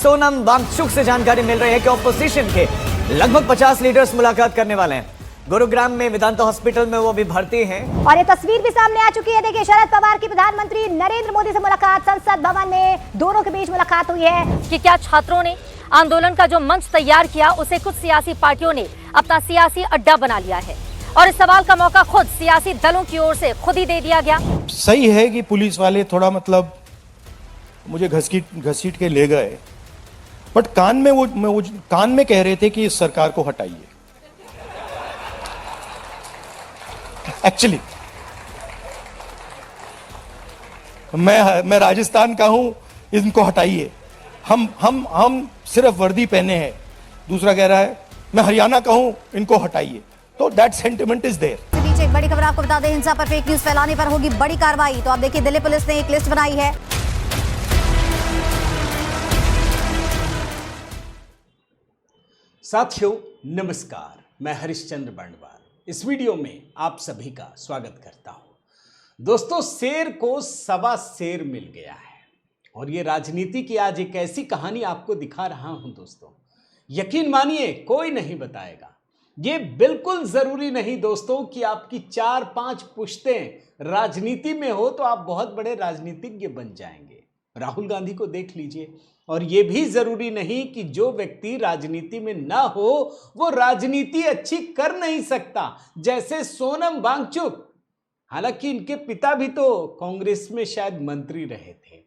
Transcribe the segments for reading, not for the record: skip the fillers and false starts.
सोनम वांगचुक से जानकारी मिल रही है कि ऑपोजिशन के लगभग 50 लीडर्स मुलाकात करने वाले हैं। गुरुग्राम में वेदांता हॉस्पिटल में वो भी भर्ती हैं। और ये तस्वीर भी सामने आ चुकी है। देखिए, शरद पवार की प्रधानमंत्री नरेंद्र मोदी से मुलाकात संसद भवन में, दोनों के बीच मुलाकात हुई है। कि क्या छात्रों ने आंदोलन का जो मंच तैयार किया उसे कुछ सियासी पार्टियों ने अपना सियासी अड्डा बना लिया है, और इस सवाल का मौका खुद सियासी दलों की ओर से खुद ही दे दिया गया। सही है कि पुलिस वाले थोड़ा मतलब मुझे घसीट के ले गए, बट कान में कह रहे थे कि इस सरकार को हटाइए। एक्चुअली मैं राजस्थान का हूं, इनको हटाइए। हम सिर्फ वर्दी पहने हैं। दूसरा कह रहा है मैं हरियाणा का हूं, इनको हटाइए। तो दैट सेंटिमेंट इज देयर। बीच एक बड़ी खबर आपको बता दें, हिंसा पर फेक न्यूज फैलाने पर होगी बड़ी कार्रवाई। तो आप देखिए, दिल्ली पुलिस ने एक लिस्ट बनाई है। साथियों नमस्कार, मैं हरिश्चंद्र बंडवाल इस वीडियो में आप सभी का स्वागत करता हूं। दोस्तों, शेर को सवा शेर मिल गया है, और ये राजनीति की आज एक ऐसी कहानी आपको दिखा रहा हूं। दोस्तों, यकीन मानिए कोई नहीं बताएगा। ये बिल्कुल जरूरी नहीं दोस्तों कि आपकी 4-5 पुश्तें राजनीति में हो तो आप बहुत बड़े राजनीतिज्ञ बन जाएंगे। राहुल गांधी को देख लीजिए। और ये भी जरूरी नहीं कि जो व्यक्ति राजनीति में ना हो वो राजनीति अच्छी कर नहीं सकता, जैसे सोनम वांगचुक। हालांकि इनके पिता भी तो कांग्रेस में शायद मंत्री रहे थे।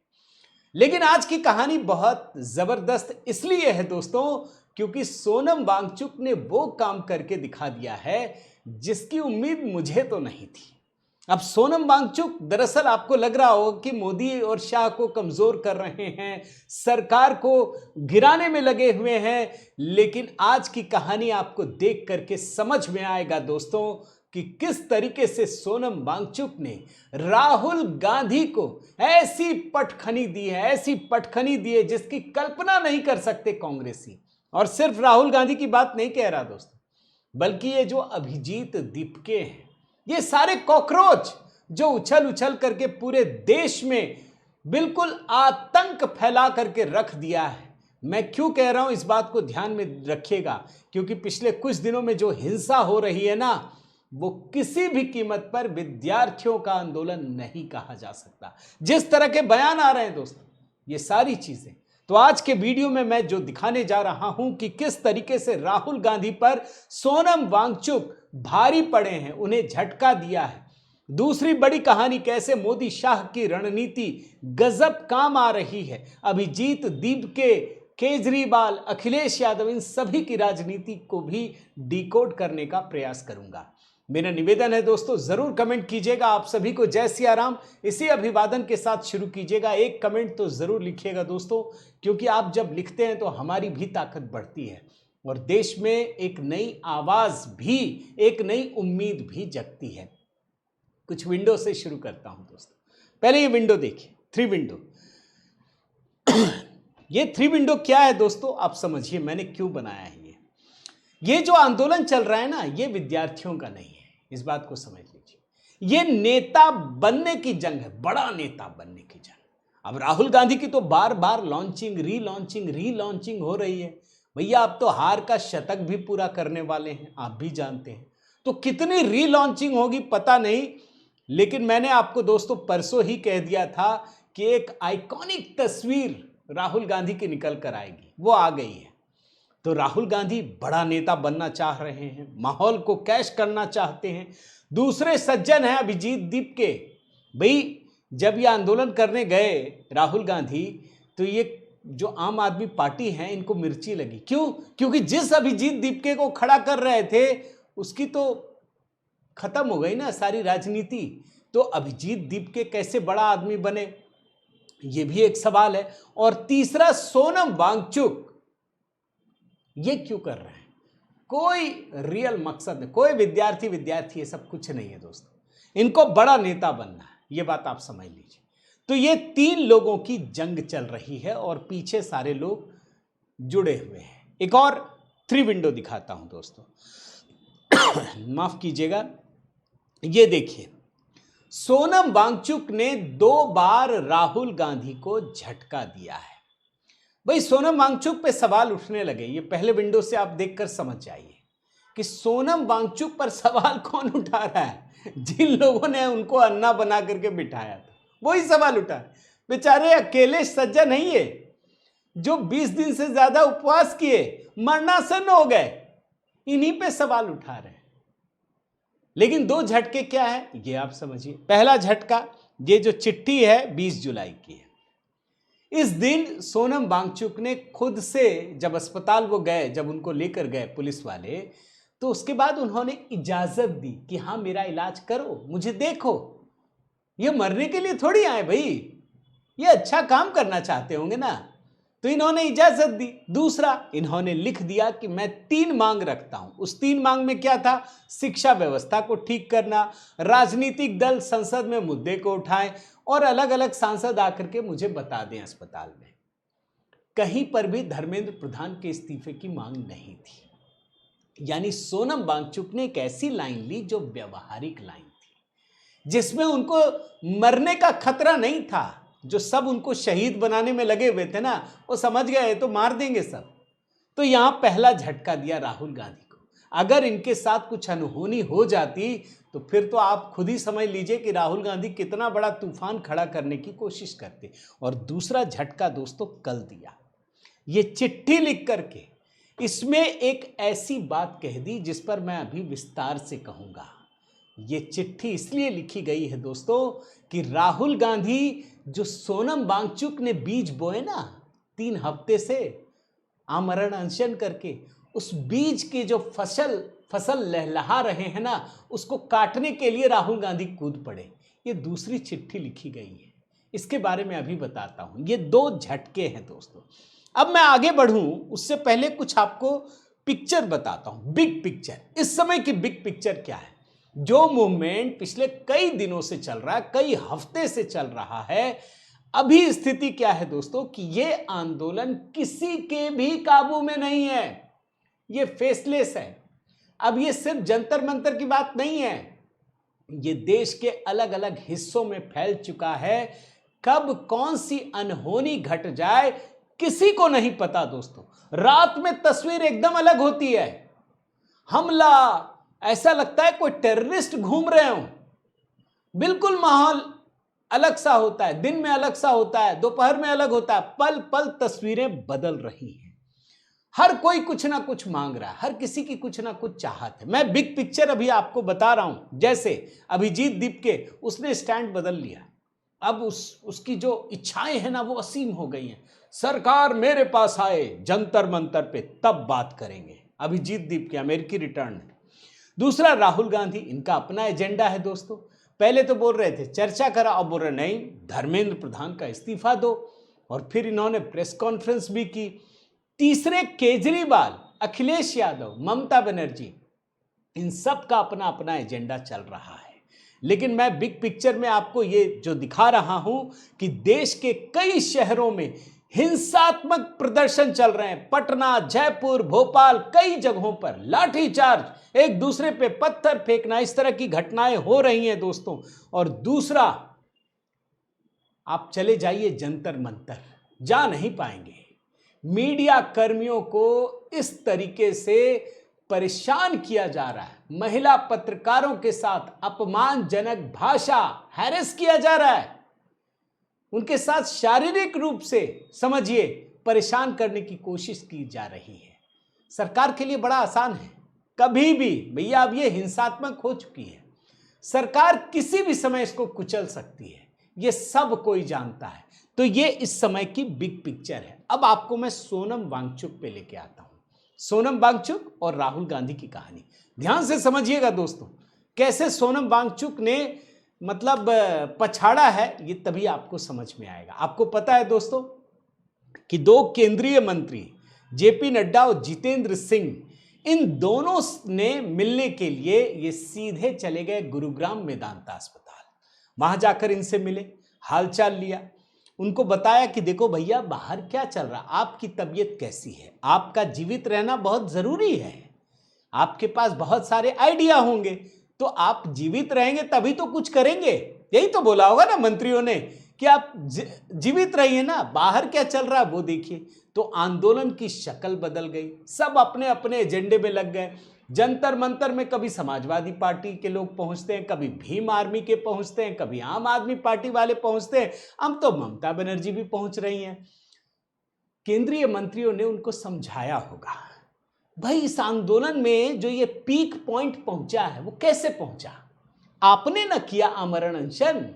लेकिन आज की कहानी बहुत जबरदस्त इसलिए है दोस्तों, क्योंकि सोनम वांगचुक ने वो काम करके दिखा दिया है जिसकी उम्मीद मुझे तो नहीं थी। अब सोनम वांगचुक दरअसल आपको लग रहा हो कि मोदी और शाह को कमजोर कर रहे हैं, सरकार को गिराने में लगे हुए हैं, लेकिन आज की कहानी आपको देख करके समझ में आएगा दोस्तों कि किस तरीके से सोनम वांगचुक ने राहुल गांधी को ऐसी पटखनी दी है, ऐसी पटखनी दी है जिसकी कल्पना नहीं कर सकते कांग्रेसी। और सिर्फ राहुल गांधी की बात नहीं कह रहा दोस्तों, बल्कि ये जो अभिजीत दीपके हैं, ये सारे कॉकरोच जो उछल उछल करके पूरे देश में बिल्कुल आतंक फैला करके रख दिया है। मैं क्यों कह रहा हूं, इस बात को ध्यान में रखिएगा, क्योंकि पिछले कुछ दिनों में जो हिंसा हो रही है ना, वो किसी भी कीमत पर विद्यार्थियों का आंदोलन नहीं कहा जा सकता। जिस तरह के बयान आ रहे हैं दोस्तों, ये सारी चीजें तो आज के वीडियो में मैं जो दिखाने जा रहा हूं कि किस तरीके से राहुल गांधी पर सोनम वांगचुक भारी पड़े हैं, उन्हें झटका दिया है। दूसरी बड़ी कहानी, कैसे मोदी शाह की रणनीति गजब काम आ रही है। अभिजीत दीपके, केजरीवाल, अखिलेश यादव, इन सभी की राजनीति को भी डिकोड करने का प्रयास करूंगा। मेरा निवेदन है दोस्तों, जरूर कमेंट कीजिएगा। आप सभी को जय सिया राम इसी अभिवादन के साथ शुरू कीजिएगा। एक कमेंट तो जरूर लिखिएगा दोस्तों, क्योंकि आप जब लिखते हैं तो हमारी भी ताकत बढ़ती है और देश में एक नई आवाज भी, एक नई उम्मीद भी जगती है। कुछ विंडो से शुरू करता हूं दोस्तों। पहले ये विंडो देखिए, 3 विंडो। ये 3 विंडो क्या है दोस्तों, आप समझिए मैंने क्यों बनाया है। ये जो आंदोलन चल रहा है ना, ये विद्यार्थियों का नहीं है, इस बात को समझ लीजिए। ये नेता बनने की जंग है, बड़ा नेता बनने की जंग। अब राहुल गांधी की तो बार बार लॉन्चिंग, रीलॉन्चिंग हो रही है। भैया आप तो हार का शतक भी पूरा करने वाले हैं, आप भी जानते हैं। तो कितनी रीलॉन्चिंग होगी पता नहीं, लेकिन मैंने आपको दोस्तों परसों ही कह दिया था कि एक आइकॉनिक तस्वीर राहुल गांधी की निकल कर आएगी, वो आ गई है। तो राहुल गांधी बड़ा नेता बनना चाह रहे हैं, माहौल को कैश करना चाहते हैं। दूसरे सज्जन हैं अभिजीत दीपके। भाई जब ये आंदोलन करने गए राहुल गांधी, तो ये जो आम आदमी पार्टी है इनको मिर्ची लगी। क्यों? क्योंकि जिस अभिजीत दीपके को खड़ा कर रहे थे उसकी तो खत्म हो गई ना सारी राजनीति। तो अभिजीत दीपके कैसे बड़ा आदमी बने, ये भी एक सवाल है। और तीसरा, सोनम वांगचुक ये क्यों कर रहे हैं? कोई रियल मकसद नहीं, कोई विद्यार्थी ये सब कुछ नहीं है दोस्तों। इनको बड़ा नेता बनना है, ये बात आप समझ लीजिए। तो ये 3 लोगों की जंग चल रही है और पीछे सारे लोग जुड़े हुए हैं। एक और 3 विंडो दिखाता हूं दोस्तों। माफ कीजिएगा, ये देखिए, सोनम वांगचुक ने 2 बार राहुल गांधी को झटका दिया है। भाई सोनम वांगचुक पे सवाल उठने लगे। ये पहले विंडो से आप देखकर समझ जाइए कि सोनम वांगचुक पर सवाल कौन उठा रहा है। जिन लोगों ने उनको अन्ना बना करके बिठाया था वही सवाल उठा। बेचारे अकेले सज्जन नहीं है जो 20 दिन से ज्यादा उपवास किए, मरणासन हो गए, इन्हीं पे सवाल उठा रहे हैं। लेकिन दो झटके क्या है ये आप समझिए। पहला झटका, ये जो चिट्ठी है 20 जुलाई की है। इस दिन सोनम वांगचुक ने खुद से, जब अस्पताल वो गए, जब उनको लेकर गए पुलिस वाले, तो उसके बाद उन्होंने इजाजत दी कि हाँ मेरा इलाज करो, मुझे देखो। ये मरने के लिए थोड़ी आए भाई, ये अच्छा काम करना चाहते होंगे ना, तो इन्होंने इजाजत दी। दूसरा, इन्होंने लिख दिया कि मैं 3 मांग रखता हूं। उस 3 मांग में क्या था? शिक्षा व्यवस्था को ठीक करना, राजनीतिक दल संसद में मुद्दे को उठाएं और अलग अलग सांसद आकर के मुझे बता दें अस्पताल में। कहीं पर भी धर्मेंद्र प्रधान के इस्तीफे की मांग नहीं थी। यानी सोनम वांगचुक ने एक ऐसी लाइन ली जो व्यवहारिक लाइन थी, जिसमें उनको मरने का खतरा नहीं था। जो सब उनको शहीद बनाने में लगे हुए थे ना, वो समझ गए तो मार देंगे सब। तो यहां पहला झटका दिया राहुल गांधी को। अगर इनके साथ कुछ अनहोनी हो जाती तो फिर तो आप खुद ही समझ लीजिए कि राहुल गांधी कितना बड़ा तूफान खड़ा करने की कोशिश करते। और दूसरा झटका दोस्तों कल दिया, ये चिट्ठी लिख करके इसमें एक ऐसी बात कह दी जिस पर मैं अभी विस्तार से कहूंगा। ये चिट्ठी इसलिए लिखी गई है दोस्तों कि राहुल गांधी जो सोनम वांगचुक ने बीज बोए ना 3 हफ्ते से आमरण अनशन करके, उस बीज के जो फसल लहलहा रहे हैं ना, उसको काटने के लिए राहुल गांधी कूद पड़े। ये दूसरी चिट्ठी लिखी गई है, इसके बारे में अभी बताता हूं। ये 2 झटके हैं दोस्तों। अब मैं आगे बढ़ूं उससे पहले कुछ आपको पिक्चर बताता हूं, बिग पिक्चर। इस समय की बिग पिक्चर क्या है? जो मूवमेंट पिछले कई दिनों से चल रहा है, कई हफ्ते से चल रहा है, अभी स्थिति क्या है दोस्तों कि ये आंदोलन किसी के भी काबू में नहीं है, ये फेसलेस है। अब ये सिर्फ जंतर मंतर की बात नहीं है, ये देश के अलग अलग हिस्सों में फैल चुका है। कब कौन सी अनहोनी घट जाए किसी को नहीं पता दोस्तों। रात में तस्वीर एकदम अलग होती है, हमला, ऐसा लगता है कोई टेररिस्ट घूम रहे हो। बिल्कुल माहौल अलग सा होता है, दिन में अलग सा होता है, दोपहर में अलग होता है, पल पल तस्वीरें बदल रही हैं। हर कोई कुछ ना कुछ मांग रहा है, हर किसी की कुछ ना कुछ चाहत है। मैं बिग पिक्चर अभी आपको बता रहा हूं। जैसे अभिजीत दीपके, उसने स्टैंड बदल लिया। अब उसकी जो इच्छाएं हैं ना वो असीम हो गई हैं। सरकार मेरे पास आए जंतर मंतर पे, तब बात करेंगे। अभिजीत दीपके अमेरिकी रिटर्न है। दूसरा, राहुल गांधी, इनका अपना एजेंडा है दोस्तों। पहले तो बोल रहे थे चर्चा करा, अब बोल रहे नहीं धर्मेंद्र प्रधान का इस्तीफा दो। और फिर इन्होंने प्रेस कॉन्फ्रेंस भी की। तीसरे, केजरीवाल, अखिलेश यादव, ममता बनर्जी, इन सब का अपना अपना एजेंडा चल रहा है। लेकिन मैं बिग पिक्चर में आपको ये जो दिखा रहा हूं कि देश के कई शहरों में हिंसात्मक प्रदर्शन चल रहे हैं। पटना, जयपुर, भोपाल, कई जगहों पर लाठीचार्ज, एक दूसरे पे पत्थर फेंकना, इस तरह की घटनाएं हो रही हैं दोस्तों। और दूसरा, आप चले जाइए जंतर मंतर, जा नहीं पाएंगे। मीडिया कर्मियों को इस तरीके से परेशान किया जा रहा है, महिला पत्रकारों के साथ अपमानजनक भाषा, हैरेस किया जा रहा है, उनके साथ शारीरिक रूप से समझिए परेशान करने की कोशिश की जा रही है। सरकार के लिए बड़ा आसान है, कभी भी भैया अब ये हिंसात्मक हो चुकी है, सरकार किसी भी समय इसको कुचल सकती है, ये सब कोई जानता है। तो ये इस समय की बिग पिक्चर है। अब आपको मैं सोनम वांगचुक पे लेके आता हूं। सोनम वांगचुक और राहुल गांधी की कहानी ध्यान से समझिएगा दोस्तों। कैसे सोनम वांगचुक ने मतलब पछाड़ा है, ये तभी आपको समझ में आएगा। आपको पता है दोस्तों कि 2 केंद्रीय मंत्री जेपी नड्डा और जितेंद्र सिंह, इन दोनों ने मिलने के लिए ये सीधे चले गए गुरुग्राम मेदांता अस्पताल। वहां जाकर इनसे मिले, हालचाल लिया, उनको बताया कि देखो भैया बाहर क्या चल रहा, आपकी तबीयत कैसी है, आपका जीवित रहना बहुत जरूरी है, आपके पास बहुत सारे आइडिया होंगे, तो आप जीवित रहेंगे तभी तो कुछ करेंगे। यही तो बोला होगा ना मंत्रियों ने कि आप जीवित रहिए ना, बाहर क्या चल रहा है वो देखिए। तो आंदोलन की शक्ल बदल गई, सब अपने अपने एजेंडे में लग गए। जंतर मंतर में कभी समाजवादी पार्टी के लोग पहुंचते हैं, कभी भीम आर्मी के पहुंचते हैं, कभी आम आदमी पार्टी वाले पहुंचते हैं, अब तो ममता बनर्जी भी पहुंच रही हैं। केंद्रीय मंत्रियों ने उनको समझाया होगा, भाई इस आंदोलन में जो ये पीक पॉइंट पहुंचा है वो कैसे पहुंचा। आपने न किया आमरण अनशन,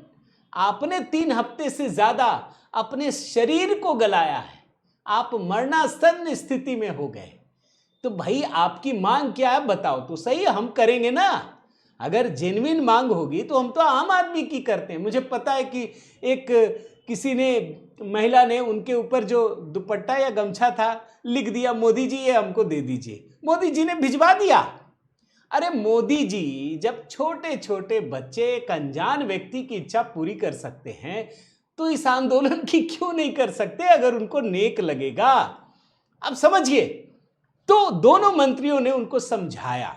आपने 3 हफ्ते से ज्यादा अपने शरीर को गलाया है, आप मरणासन स्थिति में हो गए। तो भाई आपकी मांग क्या है बताओ तो सही, हम करेंगे ना। अगर जेन्युइन मांग होगी तो हम तो आम आदमी की करते हैं। मुझे पता है कि एक किसी ने, महिला ने उनके ऊपर जो दुपट्टा या गमछा था लिख दिया, मोदी जी ये हमको दे दीजिए। मोदी जी ने भिजवा दिया। अरे मोदी जी जब छोटे छोटे बच्चे एक अनजान व्यक्ति की इच्छा पूरी कर सकते हैं तो इस आंदोलन की क्यों नहीं कर सकते, अगर उनको नेक लगेगा। अब समझिए, तो दोनों मंत्रियों ने उनको समझाया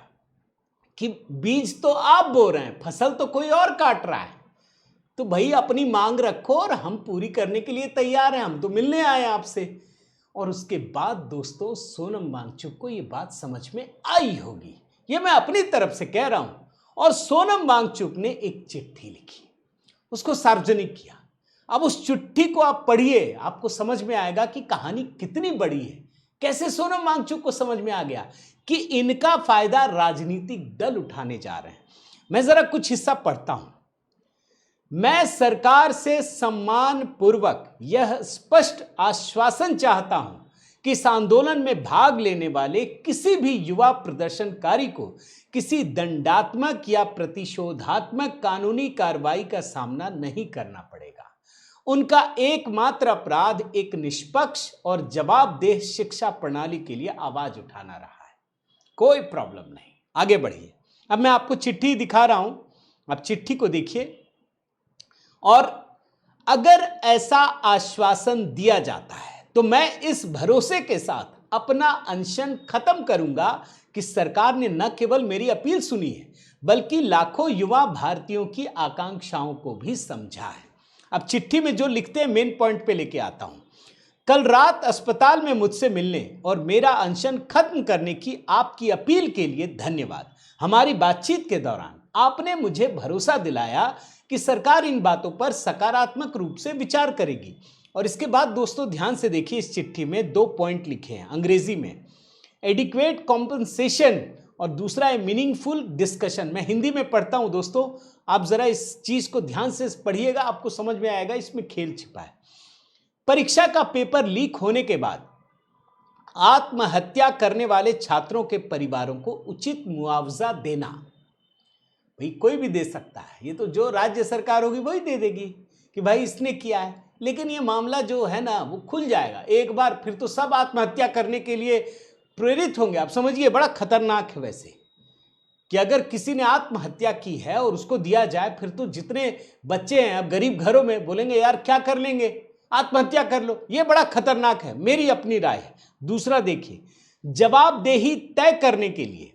कि बीज तो आप बो रहे हैं, फसल तो कोई और काट रहा है, तो भाई अपनी मांग रखो और हम पूरी करने के लिए तैयार हैं, हम तो मिलने आए हैं आपसे। और उसके बाद दोस्तों सोनम वांगचुक को ये बात समझ में आई होगी, ये मैं अपनी तरफ से कह रहा हूं। और सोनम वांगचुक ने एक चिट्ठी लिखी, उसको सार्वजनिक किया। अब उस चिट्ठी को आप पढ़िए, आपको समझ में आएगा कि कहानी कितनी बड़ी है। कैसे सोनम वांगचुक को समझ में आ गया कि इनका फायदा राजनीतिक दल उठाने जा रहे हैं। मैं जरा कुछ हिस्सा पढ़ता हूं। मैं सरकार से सम्मान पूर्वक यह स्पष्ट आश्वासन चाहता हूं कि इस आंदोलन में भाग लेने वाले किसी भी युवा प्रदर्शनकारी को किसी दंडात्मक या प्रतिशोधात्मक कानूनी कार्रवाई का सामना नहीं करना पड़ेगा। उनका एकमात्र अपराध एक निष्पक्ष और जवाबदेह शिक्षा प्रणाली के लिए आवाज उठाना रहा है। कोई प्रॉब्लम नहीं, आगे बढ़िए। अब मैं आपको चिट्ठी दिखा रहा हूं, आप चिट्ठी को देखिए। और अगर ऐसा आश्वासन दिया जाता है तो मैं इस भरोसे के साथ अपना अनशन खत्म करूंगा कि सरकार ने न केवल मेरी अपील सुनी है बल्कि लाखों युवा भारतीयों की आकांक्षाओं को भी समझा है। अब चिट्ठी में जो लिखते हैं मेन पॉइंट पे लेके आता हूं। कल रात अस्पताल में मुझसे मिलने और मेरा अनशन खत्म करने की आपकी अपील के लिए धन्यवाद। हमारी बातचीत के दौरान आपने मुझे भरोसा दिलाया कि सरकार इन बातों पर सकारात्मक रूप से विचार करेगी। और इसके बाद दोस्तों ध्यान से देखिए, इस चिट्ठी में 2 पॉइंट लिखे हैं अंग्रेजी में, एडिक्वेट कॉम्पनसेशन और दूसरा है मीनिंगफुल डिस्कशन। मैं हिंदी में पढ़ता हूं दोस्तों, आप जरा इस चीज को ध्यान से पढ़िएगा, आपको समझ में आएगा इसमें खेल छिपा है। परीक्षा का पेपर लीक होने के बाद आत्महत्या करने वाले छात्रों के परिवारों को उचित मुआवजा देना। भाई कोई भी दे सकता है, ये तो जो राज्य सरकार होगी वही दे देगी कि भाई इसने किया है। लेकिन ये मामला जो है ना वो खुल जाएगा एक बार, फिर तो सब आत्महत्या करने के लिए प्रेरित होंगे। आप समझिए बड़ा खतरनाक है वैसे कि अगर किसी ने आत्महत्या की है और उसको दिया जाए, फिर तो जितने बच्चे हैं अब गरीब घरों में बोलेंगे यार क्या कर लेंगे, आत्महत्या कर लो। ये बड़ा खतरनाक है, मेरी अपनी राय है। दूसरा देखिए, जवाबदेही तय करने के लिए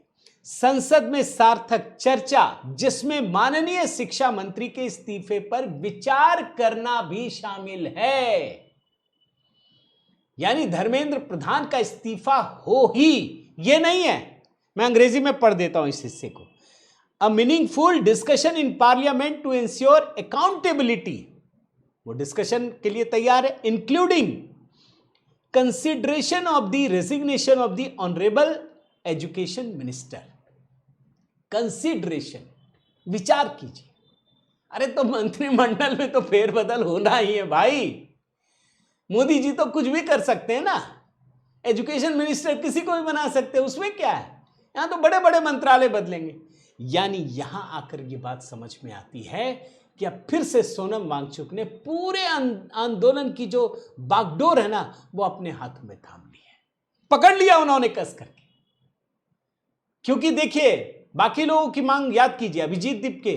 संसद में सार्थक चर्चा जिसमें माननीय शिक्षा मंत्री के इस्तीफे पर विचार करना भी शामिल है। यानी धर्मेंद्र प्रधान का इस्तीफा हो ही, ये नहीं है। मैं अंग्रेजी में पढ़ देता हूं इस हिस्से को। A meaningful discussion in parliament to ensure accountability, वो डिस्कशन के लिए तैयार है, including consideration of the resignation of the honourable education minister. Consideration, विचार कीजिए। अरे तो मंत्रिमंडल में तो फेरबदल होना ही है भाई। मोदी जी तो कुछ भी कर सकते हैं ना, एजुकेशन मिनिस्टर किसी को भी बना सकते हैं, उसमें क्या है। यहां तो बड़े बड़े मंत्रालय बदलेंगे। यानी यहां आकर ये बात समझ में आती है कि अब फिर से सोनम वांगचुक ने पूरे आंदोलन की जो बागडोर है ना वो अपने हाथों में थाम ली है, पकड़ लिया उन्होंने कस करके। क्योंकि देखिए बाकी लोगों की मांग याद कीजिए, अभिजीत दीपके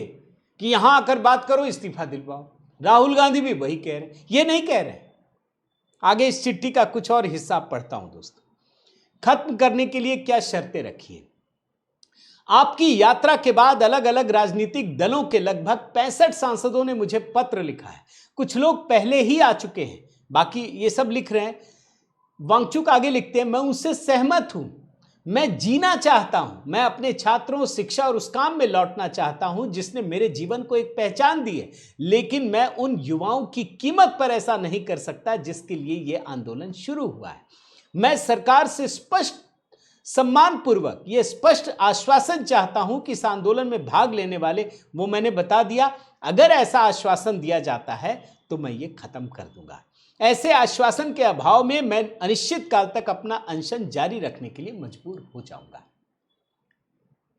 कि यहां आकर बात करो, इस्तीफा दिलवाओ। राहुल गांधी भी वही कह रहे हैं, ये नहीं कह रहे। आगे इस चिट्ठी का कुछ और हिस्सा पढ़ता हूं दोस्तों। खत्म करने के लिए क्या शर्तें रखी है। आपकी यात्रा के बाद अलग अलग राजनीतिक दलों के लगभग 65 सांसदों ने मुझे पत्र लिखा है। कुछ लोग पहले ही आ चुके हैं, बाकी ये सब लिख रहे हैं। वांगचुक आगे लिखते हैं, मैं उनसे सहमत हूं, मैं जीना चाहता हूं, मैं अपने छात्रों, शिक्षा और उस काम में लौटना चाहता हूं जिसने मेरे जीवन को एक पहचान दी है, लेकिन मैं उन युवाओं की कीमत पर ऐसा नहीं कर सकता जिसके लिए यह आंदोलन शुरू हुआ है। मैं सरकार से सम्मानपूर्वक यह स्पष्ट आश्वासन चाहता हूं कि इस आंदोलन में भाग लेने वाले, वो मैंने बता दिया, अगर ऐसा आश्वासन दिया जाता है तो मैं ये खत्म कर दूंगा। ऐसे आश्वासन के अभाव में मैं अनिश्चित काल तक अपना अनशन जारी रखने के लिए मजबूर हो जाऊंगा।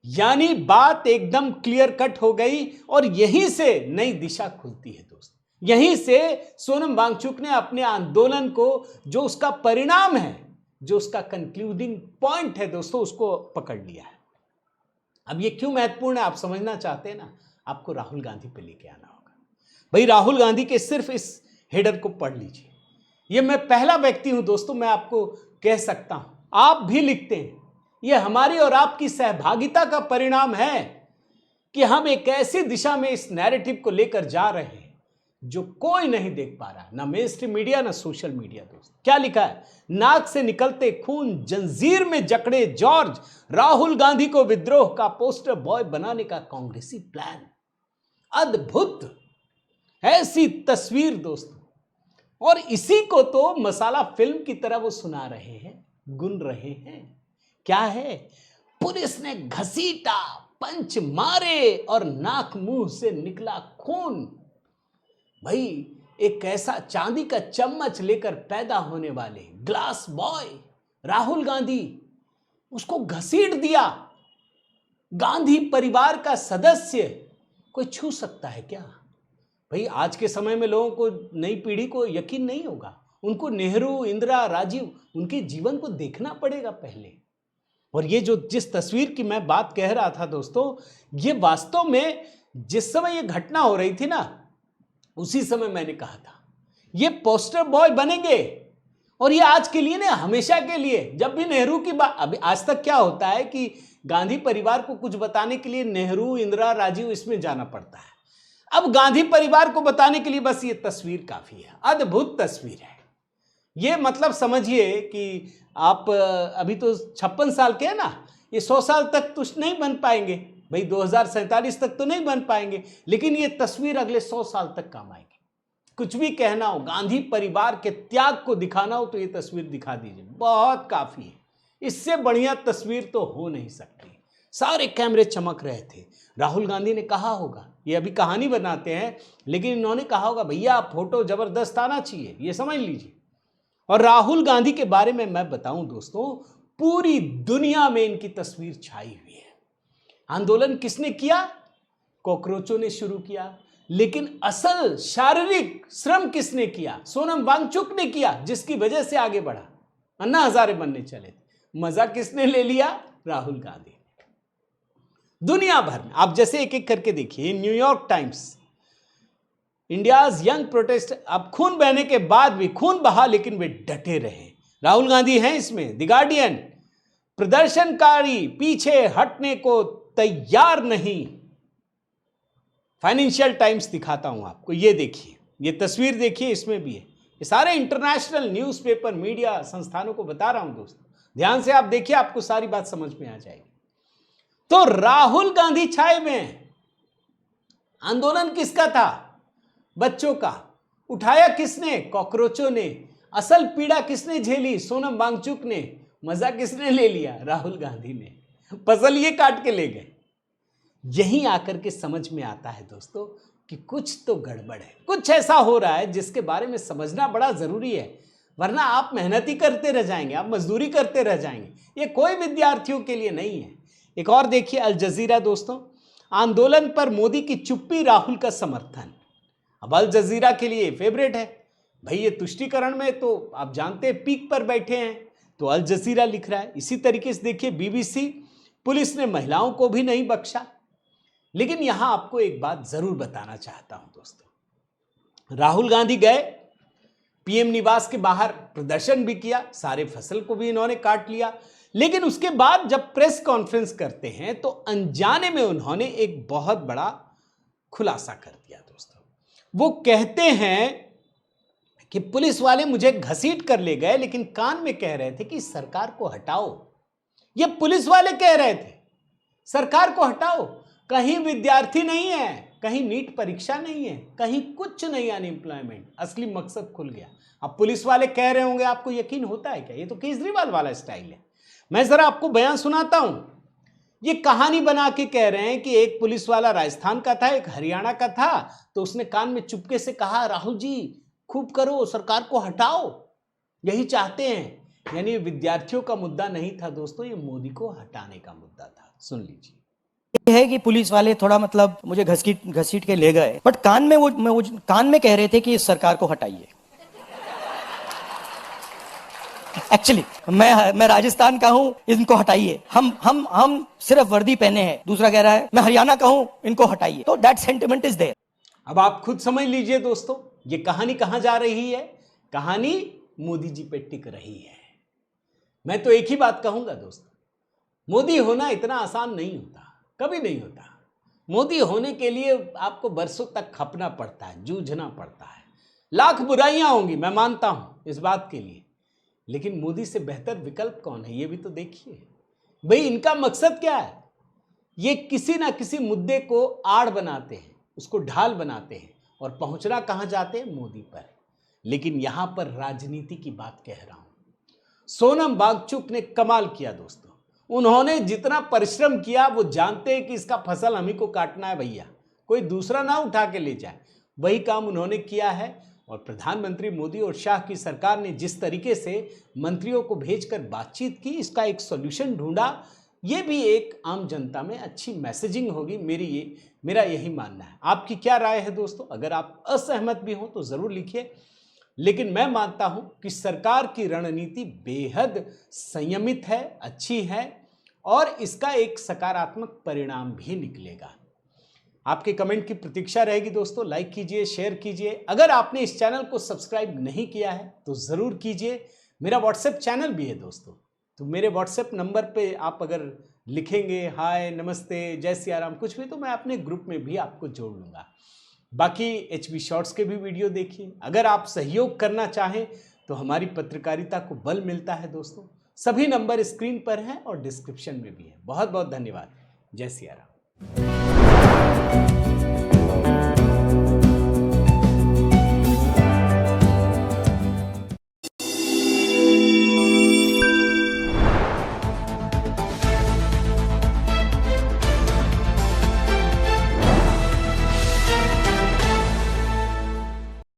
यानी बात एकदम क्लियर कट हो गई और यहीं से नई दिशा खुलती है दोस्त। यहीं से सोनम वांगचुक ने अपने आंदोलन को, जो उसका परिणाम है, जो उसका कंक्लूडिंग पॉइंट है दोस्तों, उसको पकड़ लिया है। अब ये क्यों महत्वपूर्ण है आप समझना चाहते हैं ना, आपको राहुल गांधी पे लेके आना होगा। भाई राहुल गांधी के सिर्फ इस हेडर को पढ़ लीजिए। ये मैं पहला व्यक्ति हूं दोस्तों, मैं आपको कह सकता हूं, आप भी लिखते हैं, ये हमारी और आपकी सहभागिता का परिणाम है कि हम एक ऐसी दिशा में इस नैरेटिव को लेकर जा रहे हैं जो कोई नहीं देख पा रहा, ना मेन स्ट्रीम मीडिया ना सोशल मीडिया। दोस्त क्या लिखा है, नाक से निकलते खून, जंजीर में जकड़े जॉर्ज, राहुल गांधी को विद्रोह का पोस्टर बॉय बनाने का कांग्रेसी प्लान। अद्भुत ऐसी तस्वीर दोस्तों, और इसी को तो मसाला फिल्म की तरह वो सुना रहे हैं, गुन रहे हैं। क्या है, पुलिस ने घसीटा, पंच मारे और नाक मुंह से निकला खून। भाई एक ऐसा चांदी का चम्मच लेकर पैदा होने वाले ग्लास बॉय राहुल गांधी, उसको घसीट दिया। गांधी परिवार का सदस्य कोई छू सकता है क्या? भाई आज के समय में लोगों को, नई पीढ़ी को यकीन नहीं होगा। उनको नेहरू, इंदिरा, राजीव, उनके जीवन को देखना पड़ेगा पहले। और ये जो जिस तस्वीर की मैं बात कह रहा था दोस्तों, ये वास्तव में जिस समय ये घटना हो रही थी ना, उसी समय मैंने कहा था ये पोस्टर बॉय बनेंगे। और ये आज के लिए ना, हमेशा के लिए। जब भी नेहरू की बात, अभी आज तक क्या होता है कि गांधी परिवार को कुछ बताने के लिए नेहरू, इंदिरा, राजीव इसमें जाना पड़ता है। अब गांधी परिवार को बताने के लिए बस ये तस्वीर काफी है। अद्भुत तस्वीर है ये। मतलब समझिए कि आप अभी तो 56 साल के हैं ना, ये 100 साल तक तो नहीं बन पाएंगे भाई, 2047 तक तो नहीं बन पाएंगे, लेकिन ये तस्वीर अगले 100 साल तक काम आएगी। कुछ भी कहना हो, गांधी परिवार के त्याग को दिखाना हो, तो ये तस्वीर दिखा दीजिए, बहुत काफी है। इससे बढ़िया तस्वीर तो हो नहीं सकती। सारे कैमरे चमक रहे थे। राहुल गांधी ने कहा होगा, ये अभी कहानी बनाते हैं, लेकिन इन्होंने कहा होगा भैया फोटो जबरदस्त आना चाहिए, ये समझ लीजिए। और राहुल गांधी के बारे में मैं बताऊं दोस्तों, पूरी दुनिया में इनकी तस्वीर छाई हुई है। आंदोलन किसने किया? कॉकरोचों ने शुरू किया, लेकिन असल शारीरिक श्रम किसने किया? सोनम वांगचुक ने किया, जिसकी वजह से आगे बढ़ा। अन्ना हजारे बनने चले थे। मजा किसने ले लिया? राहुल गांधी। दुनिया भर में आप जैसे एक एक करके देखिए, New York times, India's young protest, अब खून बहने के बाद भी खून बहा लेकिन वे डटे रहे। राहुल गांधी हैं इसमें। द गार्डियन, प्रदर्शनकारी पीछे हटने को तैयार नहीं। फाइनेंशियल टाइम्स दिखाता हूं आपको, ये देखिए, ये तस्वीर देखिए, इसमें भी है। ये सारे इंटरनेशनल न्यूज़पेपर, मीडिया संस्थानों को बता रहा हूं दोस्तों, ध्यान से आप देखिए, आपको सारी बात समझ में आ जाएगी। तो राहुल गांधी छाए में। आंदोलन किसका था? बच्चों का। उठाया किसने? कॉकरोचों ने। असल पीड़ा किसने झेली? सोनम वांगचुक ने। मजा किसने ले लिया? राहुल गांधी ने। पजल ये काट के ले गए। यहीं आकर के समझ में आता है दोस्तों कि कुछ तो गड़बड़ है, कुछ ऐसा हो रहा है जिसके बारे में समझना बड़ा जरूरी है, वरना आप मेहनती करते रह जाएंगे, आप मजदूरी करते रह जाएंगे। ये कोई विद्यार्थियों के लिए नहीं है। एक और देखिए, अल जजीरा दोस्तों, आंदोलन पर मोदी की चुप्पी, राहुल का समर्थन। अब अल जजीरा के लिए फेवरेट है भाई, ये तुष्टीकरण में तो आप जानते हैं पीक पर बैठे हैं, तो अल जजीरा लिख रहा है। इसी तरीके से देखिए बीबीसी, पुलिस ने महिलाओं को भी नहीं बख्शा। लेकिन यहां आपको एक बात जरूर बताना चाहता हूं दोस्तों, राहुल गांधी गए पीएम निवास के बाहर, प्रदर्शन भी किया, सारे फसल को भी इन्होंने काट लिया, लेकिन उसके बाद जब प्रेस कॉन्फ्रेंस करते हैं तो अनजाने में उन्होंने एक बहुत बड़ा खुलासा कर दिया दोस्तों। वो कहते हैं कि पुलिस वाले मुझे घसीट कर ले गए, लेकिन कान में कह रहे थे कि सरकार को हटाओ। ये पुलिस वाले कह रहे थे सरकार को हटाओ। कहीं विद्यार्थी नहीं है, कहीं नीट परीक्षा नहीं है, कहीं कुछ नहीं, अनएम्प्लॉयमेंट। असली मकसद खुल गया। अब पुलिस वाले कह रहे होंगे, आपको यकीन होता है क्या? ये तो केजरीवाल वाला स्टाइल है। मैं जरा आपको बयान सुनाता हूं। ये कहानी बना के कह रहे हैं कि एक पुलिस वाला राजस्थान का था, एक हरियाणा का था, तो उसने कान में चुपके से कहा, राहुल जी खूब करो, सरकार को हटाओ, यही चाहते हैं। यानी विद्यार्थियों का मुद्दा नहीं था दोस्तों, ये मोदी को हटाने का मुद्दा था। सुन लीजिए। ये है कि पुलिस वाले थोड़ा मतलब मुझे घसीट के ले गए, बट कान में कह रहे थे कि इस सरकार को हटाइए। एक्चुअली मैं राजस्थान का हूं, इनको हटाइए। हम सिर्फ वर्दी पहने हैं। दूसरा कह रहा है मैं हरियाणा का हूं, इनको हटाइए। तो दैट सेंटिमेंट इज देयर। अब आप खुद समझ लीजिए दोस्तों, ये कहानी कहां जा रही है। कहानी मोदी जी पे टिक रही है। मैं तो एक ही बात कहूंगा दोस्तों, मोदी होना इतना आसान नहीं होता, कभी नहीं होता। मोदी होने के लिए आपको बरसों तक खपना पड़ता है, जूझना पड़ता है। लाख बुराइयां होंगी, मैं मानता हूं इस बात के लिए, लेकिन मोदी से बेहतर विकल्प कौन है, ये भी तो देखिए। भाई इनका मकसद क्या है? ये किसी ना किसी मुद्दे को आड़ बनाते हैं, उसको ढाल बनाते हैं, और पहुंचना कहां जाते हैं? मोदी पर। लेकिन यहां पर राजनीति की बात कह रहा हूं। सोनम वांगचुक ने कमाल किया दोस्तों। उन्होंने जितना परिश्रम किया, वो जानते हैं कि इसका फसल हम ही को काटना है भैया, कोई दूसरा ना उठा के ले जाए। वही काम उन्होंने किया है। और प्रधानमंत्री मोदी और शाह की सरकार ने जिस तरीके से मंत्रियों को भेजकर बातचीत की, इसका एक सॉल्यूशन ढूंढा, ये भी एक आम जनता में अच्छी मैसेजिंग होगी। मेरा यही मानना है। आपकी क्या राय है दोस्तों? अगर आप असहमत भी हो तो जरूर लिखिए। लेकिन मैं मानता हूं कि सरकार की रणनीति बेहद संयमित है, अच्छी है, और इसका एक सकारात्मक परिणाम भी निकलेगा। आपके कमेंट की प्रतीक्षा रहेगी दोस्तों। लाइक कीजिए, शेयर कीजिए। अगर आपने इस चैनल को सब्सक्राइब नहीं किया है तो ज़रूर कीजिए। मेरा व्हाट्सएप चैनल भी है दोस्तों, तो मेरे व्हाट्सएप नंबर पे आप अगर लिखेंगे हाय, नमस्ते, जय सिया राम, कुछ भी, तो मैं अपने ग्रुप में भी आपको जोड़ लूँगा। बाकी HB शॉर्ट्स के भी वीडियो देखिए। अगर आप सहयोग करना चाहें तो हमारी पत्रकारिता को बल मिलता है दोस्तों। सभी नंबर स्क्रीन पर हैं और डिस्क्रिप्शन में भी है। बहुत बहुत धन्यवाद। जय सिया राम।